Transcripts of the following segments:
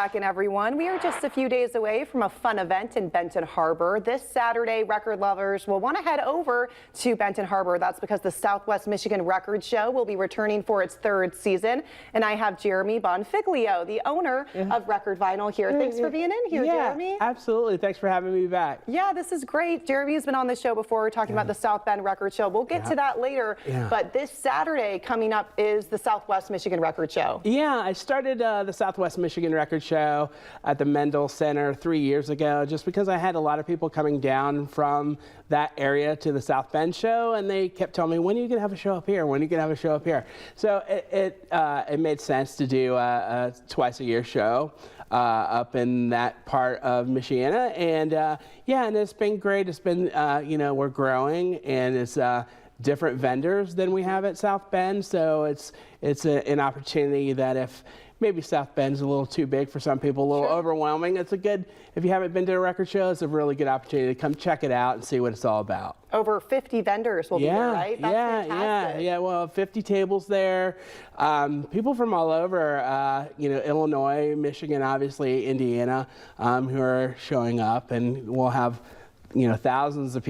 Back in everyone. We are just a few days away from a fun event in Benton Harbor. This Saturday, record lovers will want to head over to Benton Harbor. That's because the Southwest Michigan Record Show will be returning for its third season. And I have Jeremy Bonfiglio, the owner of Record Vinyl here. Thanks for being in here, Jeremy. Absolutely. Thanks for having me back. Yeah, this is great. Jeremy has been on the show before talking about the South Bend Record Show. We'll get to that later. But this Saturday coming up is the Southwest Michigan Record Show. Yeah, I started the Southwest Michigan Record Show at the Mendel Center 3 years ago, just because I had a lot of people coming down from that area to the South Bend show, and they kept telling me, when are you going to have a show up here? When are you going to have a show up here? So it made sense to do a twice-a-year show up in that part of Michiana, and yeah, and it's been great. It's been, you know, we're growing, and it's different vendors than we have at South Bend, so it's an opportunity that if maybe South Bend's a little too big for some people, a little overwhelming. It's a good, if you haven't been to a record show, it's a really good opportunity to come check it out and see what it's all about. Over 50 vendors will be there, right? That's fantastic. Yeah, well, 50 tables there. People from all over, you know, Illinois, Michigan, obviously, Indiana, who are showing up, and we'll have, you know, thousands of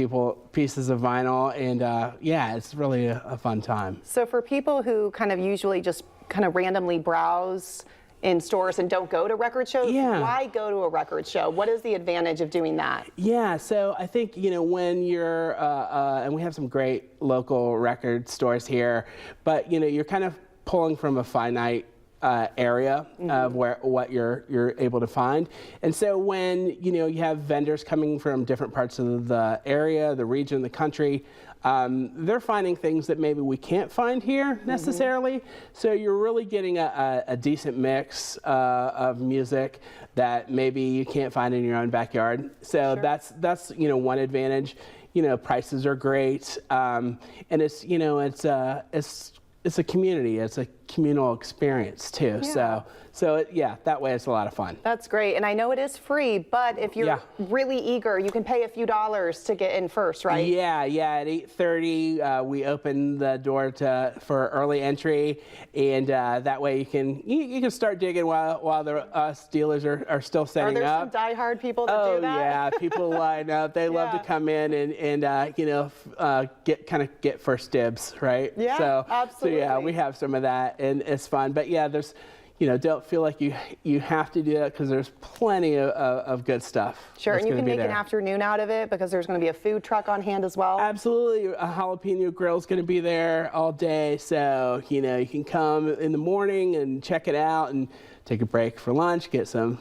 pieces of vinyl, and yeah, it's really a fun time. So for people who kind of usually just kind of randomly browse in stores and don't go to record shows, why go to a record show? What is the advantage of doing that? Yeah, so I think, you know, when you're, and we have some great local record stores here, but, you know, you're kind of pulling from a finite area of what you're able to find. And so when, you know, you have vendors coming from different parts of the area, the region, the country, they're finding things that maybe we can't find here necessarily. So you're really getting a decent mix of music that maybe you can't find in your own backyard. So that's you know, one advantage. You know, prices are great, and it's, you know, it's a community. It's a communal experience too. So yeah, that way it's a lot of fun. That's great. And I know it is free, but if you're really eager, you can pay a few dollars to get in first, right? Yeah, at 8:30 we open the door for early entry, and that way you can start digging while the us dealers are still setting up. Are there some diehard people that do that? Oh yeah, people line up. They love to come in and you know, get first dibs, right? Yeah, so, absolutely. So yeah, we have some of that, and it's fun. But yeah, there's, you know, don't feel like you have to do that, because there's plenty of good stuff. Sure, and you can make an afternoon out of it, because there's going to be a food truck on hand as well. Absolutely, a jalapeno grill is going to be there all day, so you know, you can come in the morning and check it out, and take a break for lunch, get some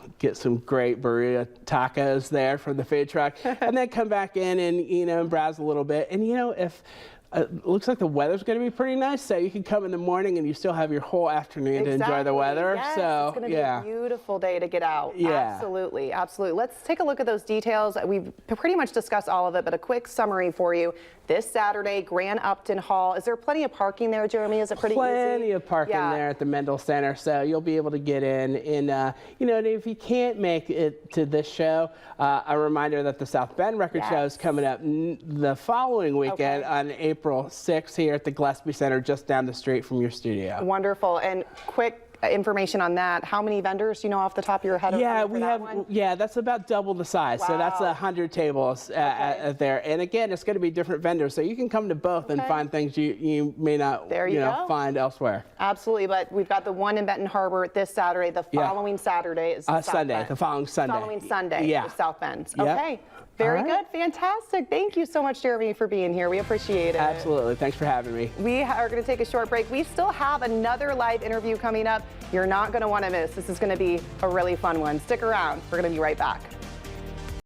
great burrito tacos there from the food truck, and then come back in and, you know, and browse a little bit. And you know, if it looks like the weather's going to be pretty nice, so you can come in the morning and you still have your whole afternoon to enjoy the weather. Yes, so it's going to be a beautiful day to get out. Absolutely, absolutely. Let's take a look at those details. We've pretty much discussed all of it, but a quick summary for you. This Saturday, Grand Upton Hall. Is there plenty of parking there, Jeremy? Is it pretty easy? Plenty of parking there at the Mendel Center, so you'll be able to get in. And you know, if you can't make it to this show, a reminder that the South Bend Record Show is coming up the following weekend on April 6th here at the Gillespie Center, just down the street from your studio. Wonderful. And quick information on that. How many vendors do you know off the top of your head? Yeah, we have. Yeah, that's about double the size. So that's 100 tables there. And again, it's going to be different vendors, so you can come to both and find things you may not find elsewhere. Absolutely. But we've got the one in Benton Harbor this Saturday. The following Saturday is Sunday. The following Sunday. Following Sunday. Is South Bend. Okay. Very good. Fantastic. Thank you so much, Jeremy, for being here. We appreciate it. Absolutely. Thanks for having me. We are going to take a short break. We still have another live interview coming up. You're not going to want to miss. This is going to be a really fun one. Stick around. We're going to be right back.